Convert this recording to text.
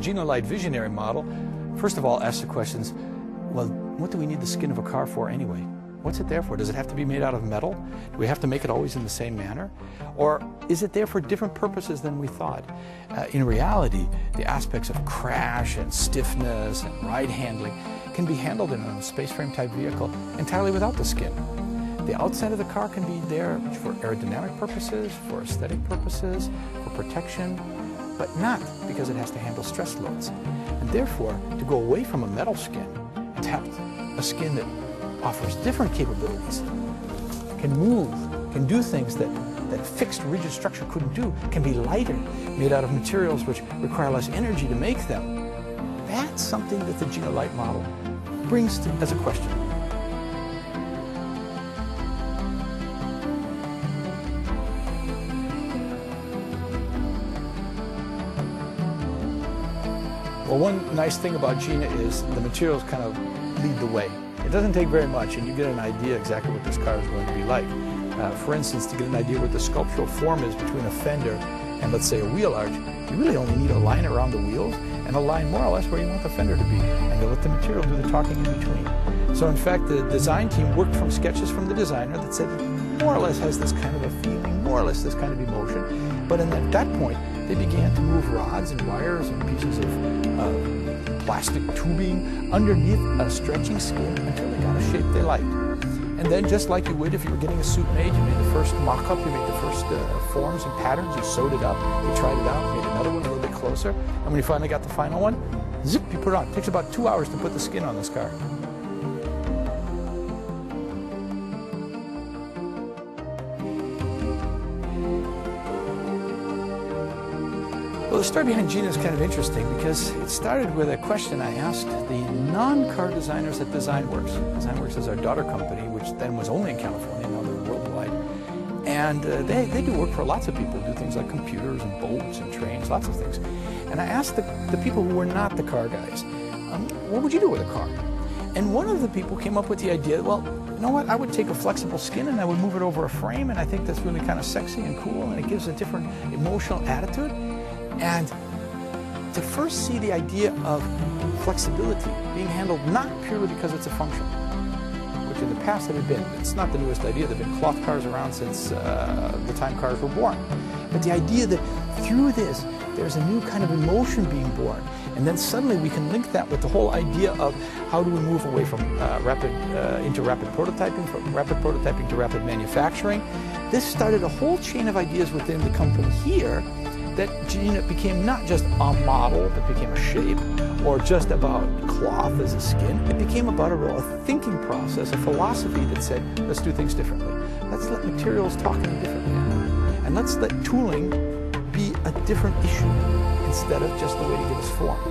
Gina Light visionary model, first of all, asks the questions, well, what do we need the skin of a car for anyway? What's it there for? Does it have to be made out of metal? Do we have to make it always in the same manner? Or is it there for different purposes than we thought? In reality, the aspects of crash and stiffness and ride handling can be handled in a space frame type vehicle entirely without the skin. The outside of the car can be there for aerodynamic purposes, for aesthetic purposes, for protection, but not because it has to handle stress loads. And therefore, to go away from a metal skin and to have a skin that offers different capabilities, can move, can do things that fixed rigid structure couldn't do, can be lighter, made out of materials which require less energy to make them. That's something that the Gina Light model brings to, as a question. Well, one nice thing about Gina is the materials kind of lead the way. It doesn't take very much and you get an idea exactly what this car is going to be like. For instance, to get an idea what the sculptural form is between a fender and, let's say, a wheel arch, you really only need a line around the wheels and a line more or less where you want the fender to be, and to let the material do the talking in between. So in fact, the design team worked from sketches from the designer that said more or less has this kind of a feeling, more or less this kind of emotion. But at that point, they began to move rods and wires and pieces of plastic tubing underneath a stretching skin until they got a shape they liked. And then, just like you would if you were getting a suit made, you made the first mock-up, you made the first forms and patterns, you sewed it up, you tried it out, made another one a little bit closer, and when you finally got the final one, zip, you put it on. It takes about 2 hours to put the skin on this car. Well, the story behind Gina is kind of interesting because it started with a question I asked the non-car designers at DesignWorks. DesignWorks is our daughter company, which then was only in California, now they're worldwide. And they do work for lots of people, do things like computers and boats and trains, lots of things. And I asked the people who were not the car guys, what would you do with a car? And one of the people came up with the idea, well, you know what, I would take a flexible skin and I would move it over a frame, and I think that's really kind of sexy and cool, and it gives a different emotional attitude. And to first see the idea of flexibility being handled not purely because it's a function, which in the past it had been. It's not the newest idea. There have been cloth cars around since the time cars were born. But the idea that through this, there's a new kind of emotion being born. And then suddenly we can link that with the whole idea of how do we move away from into rapid prototyping, from rapid prototyping to rapid manufacturing. This started a whole chain of ideas within the company here that Gina became not just a model that became a shape or just about cloth as a skin. It became about a thinking process, a philosophy that said, let's do things differently. Let's let materials talk in a different manner. And let's let tooling be a different issue instead of just the way to give us form.